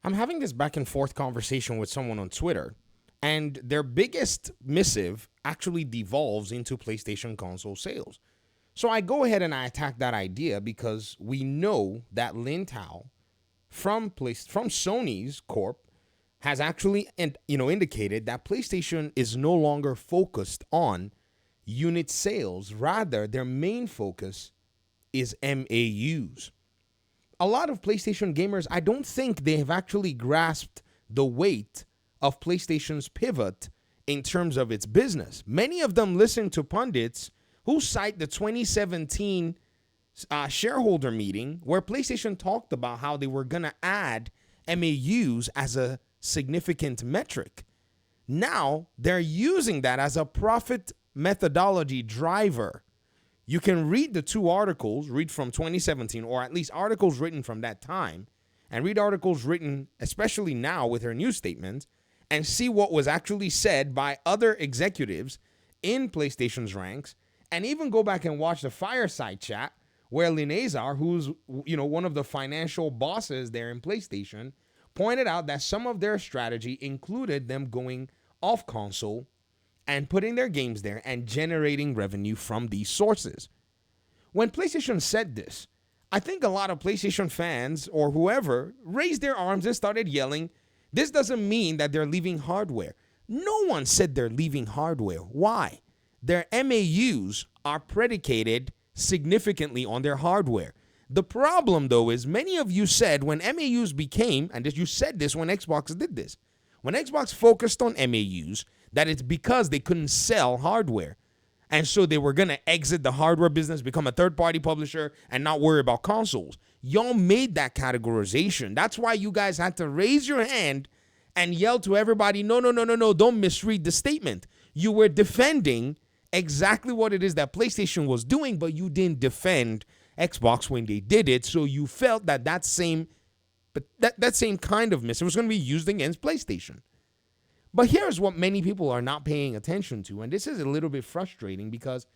I'm having this back and forth conversation with someone on Twitter, and their biggest missive actually devolves into PlayStation console sales. So I go ahead and I attack that idea because we know that Lin Tao from Sony's Corp has actually indicated that PlayStation is no longer focused on unit sales. Rather, their main focus is MAUs. A lot of PlayStation gamers, I don't think they have actually grasped the weight of PlayStation's pivot in terms of its business. Many of them listen to pundits who cite the 2017 shareholder meeting where PlayStation talked about how they were going to add MAUs as a significant metric. Now they're using that as a profit methodology driver. You can read the two articles, read from 2017, or at least articles written from that time, and read articles written, especially now with her new statement, and see what was actually said by other executives in PlayStation's ranks, and even go back and watch the fireside chat where Linezar, who's one of the financial bosses there in PlayStation, pointed out that some of their strategy included them going off console and putting their games there and generating revenue from these sources. When PlayStation said this, I think a lot of PlayStation fans or whoever raised their arms and started yelling, this doesn't mean that they're leaving hardware. No one said they're leaving hardware. Why? Their MAUs are predicated significantly on their hardware. The problem, though, is many of you said when MAUs became, and you said this when Xbox did this, when Xbox focused on MAUs, that it's because they couldn't sell hardware. And so they were going to exit the hardware business, become a third-party publisher, and not worry about consoles. Y'all made that categorization. That's why you guys had to raise your hand and yell to everybody, no, don't misread the statement. You were defending exactly what it is that PlayStation was doing, but you didn't defend Xbox when they did it, so you felt that same kind of miss was going to be used against PlayStation. But here's what many people are not paying attention to, and this is a little bit frustrating because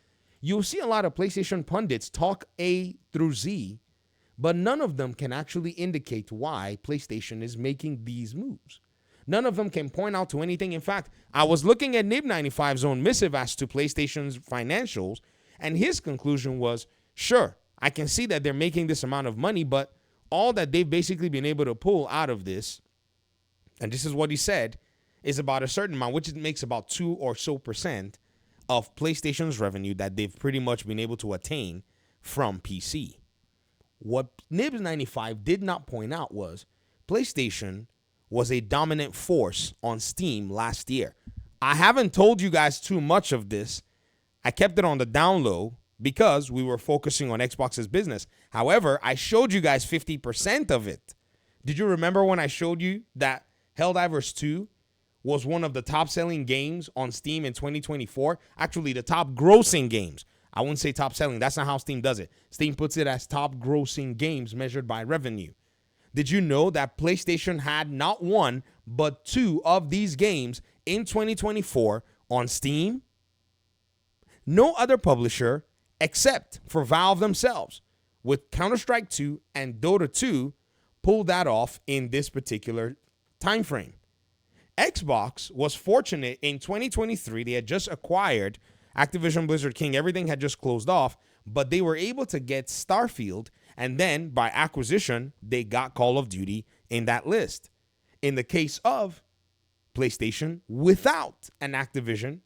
you'll see a lot of PlayStation pundits talk A through Z, but none of them can actually indicate why PlayStation is making these moves. None of them can point out to anything. In fact, I was looking at Nib95's own missive as to PlayStation's financials, and his conclusion was, sure, I can see that they're making this amount of money, but all that they've basically been able to pull out of this, and this is what he said, is about a certain amount, which makes about 2% or so of PlayStation's revenue that they've pretty much been able to attain from PC. What Nibs95 did not point out was PlayStation was a dominant force on Steam last year. I haven't told you guys too much of this. I kept it on the down low because we were focusing on Xbox's business. However, I showed you guys 50% of it. Did you remember when I showed you that Helldivers 2 was one of the top-selling games on Steam in 2024? Actually, the top-grossing games. I wouldn't say top-selling. That's not how Steam does it. Steam puts it as top-grossing games measured by revenue. Did you know that PlayStation had not one, but two of these games in 2024 on Steam? No other publisher, except for Valve themselves, with Counter-Strike 2 and Dota 2, pulled that off in this particular time frame. Xbox was fortunate in 2023. They had just acquired Activision Blizzard King. Everything had just closed off, but they were able to get Starfield, and then by acquisition, they got Call of Duty in that list. In the case of PlayStation, without an Activision,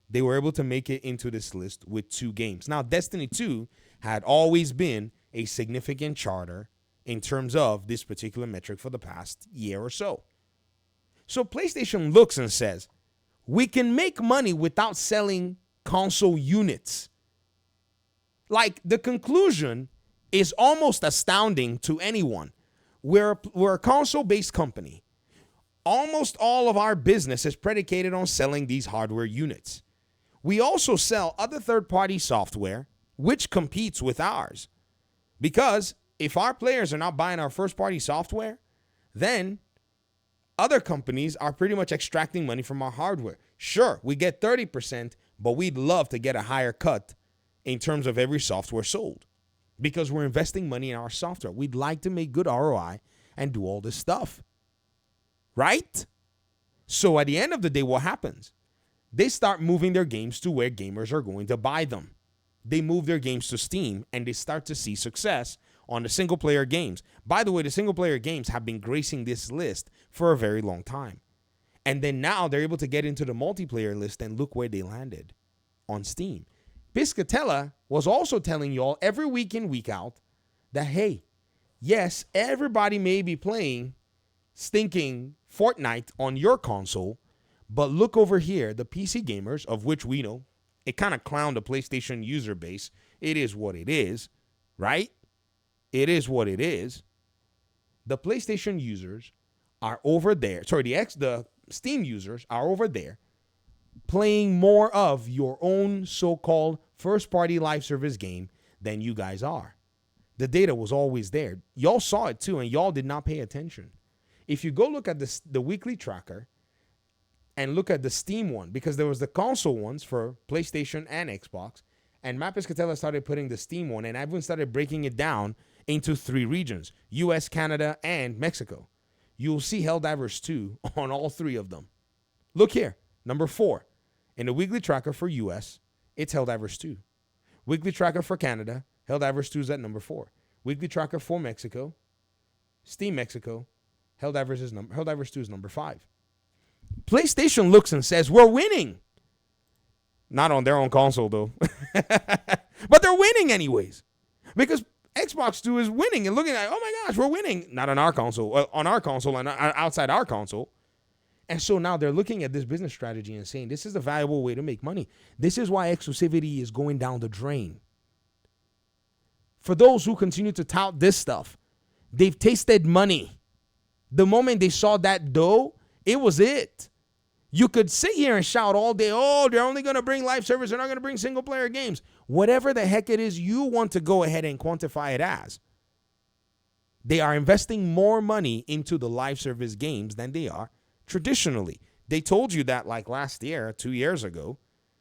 they were able to make it into this list with 2 games. Now, Destiny 2 had always been a significant charter in terms of this particular metric for the past year or so. So PlayStation looks and says, we can make money without selling console units. Like, the conclusion is almost astounding to anyone. We're a console-based company. Almost all of our business is predicated on selling these hardware units. We also sell other third-party software, which competes with ours. Because if our players are not buying our first-party software, then other companies are pretty much extracting money from our hardware. Sure, we get 30%, but we'd love to get a higher cut in terms of every software sold because we're investing money in our software. We'd like to make good ROI, and do all this stuff. Right? So at the end of the day, what happens? They start moving their games to where gamers are going to buy them. They move their games to Steam, and they start to see success on the single-player games. By the way, the single-player games have been gracing this list for a very long time. And then now they're able to get into the multiplayer list, and look where they landed on Steam. Piscatella was also telling y'all every week in, week out that, hey, yes, everybody may be playing stinking Fortnite on your console, but look over here, the PC gamers, of which we know, it kind of clowned the PlayStation user base. It is what it is, right? It is what it is. The PlayStation users are over there. Sorry, the Steam users are over there playing more of your own so-called first-party live service game than you guys are. The data was always there. Y'all saw it too, and y'all did not pay attention. If you go look at the weekly tracker and look at the Steam one, because there was the console ones for PlayStation and Xbox, and Matt Piscatella started putting the Steam one, and everyone started breaking it down into 3 regions, US, Canada, and Mexico. You'll see Helldivers 2 on all 3 of them. Look here, number 4. In the weekly tracker for US, it's Helldivers 2. Weekly tracker for Canada, Helldivers 2 is at number 4. Weekly tracker for Mexico, Steam Mexico, Helldivers 2 is number 5. PlayStation looks and says, we're winning. Not on their own console, though. But they're winning anyways. Because Xbox 2 is winning and looking like, oh my gosh, we're winning. Not on our console. On our console and outside our console. And so now they're looking at this business strategy and saying, this is a valuable way to make money. This is why exclusivity is going down the drain. For those who continue to tout this stuff, they've tasted money. The moment they saw that dough, it was it. You could sit here and shout all day, oh, they're only going to bring live service. They're not going to bring single-player games. Whatever the heck it is you want to go ahead and quantify it as. They are investing more money into the live service games than they are traditionally. They told you that like last year, 2 years ago,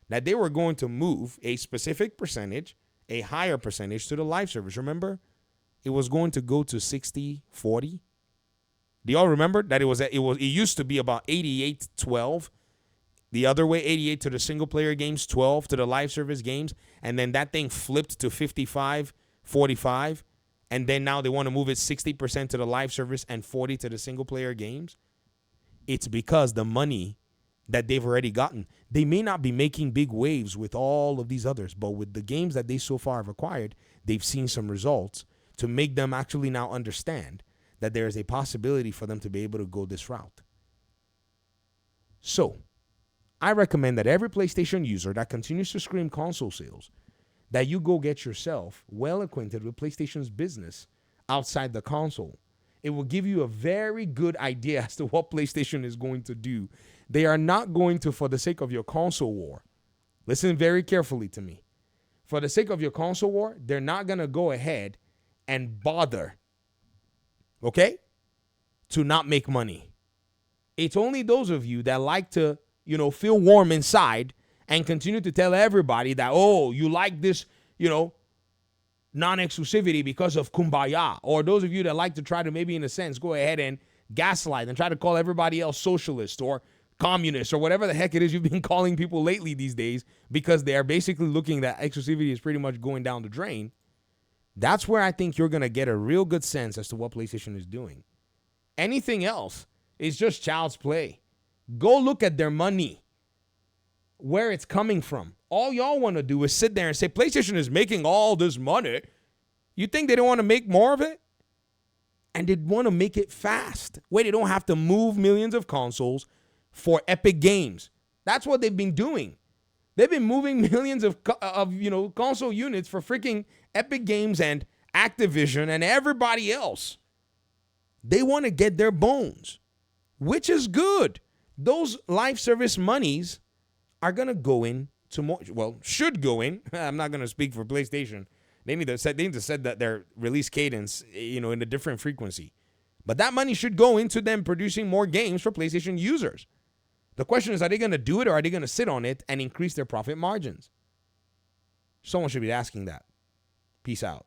that they were going to move a specific percentage, a higher percentage to the live service. Remember? It was going to go to 60-40. Do y'all remember that it used to be about 88-12? The other way, 88 to the single player games, 12 to the live service games, and then that thing flipped to 55-45, and then now they want to move it 60% to the live service and 40 to the single player games. It's because the money that they've already gotten, they may not be making big waves with all of these others, but with the games that they so far have acquired, they've seen some results to make them actually now understand that there is a possibility for them to be able to go this route. So, I recommend that every PlayStation user that continues to scream console sales, that you go get yourself well acquainted with PlayStation's business outside the console. It will give you a very good idea as to what PlayStation is going to do. They are not going to, for the sake of your console war, listen very carefully to me. For the sake of your console war, they're not going to go ahead and bother, okay, to not make money. It's only those of you that like to, feel warm inside and continue to tell everybody that, oh, you like this, non-exclusivity because of kumbaya. Or those of you that like to try to maybe in a sense go ahead and gaslight and try to call everybody else socialist or communist or whatever the heck it is you've been calling people lately these days because they are basically looking that exclusivity is pretty much going down the drain. That's where I think you're going to get a real good sense as to what PlayStation is doing. Anything else is just child's play. Go look at their money, where it's coming from. All y'all want to do is sit there and say, PlayStation is making all this money. You think they don't want to make more of it? And they want to make it fast, where they don't have to move millions of consoles for Epic Games. That's what they've been doing. They've been moving millions of console units for freaking Epic Games and Activision and everybody else. They want to get their bones, which is good. Those live service monies are going to go in to more, should go in. I'm not going to speak for PlayStation. They need to set that their release cadence, in a different frequency. But that money should go into them producing more games for PlayStation users. The question is, are they going to do it or are they going to sit on it and increase their profit margins? Someone should be asking that. Peace out.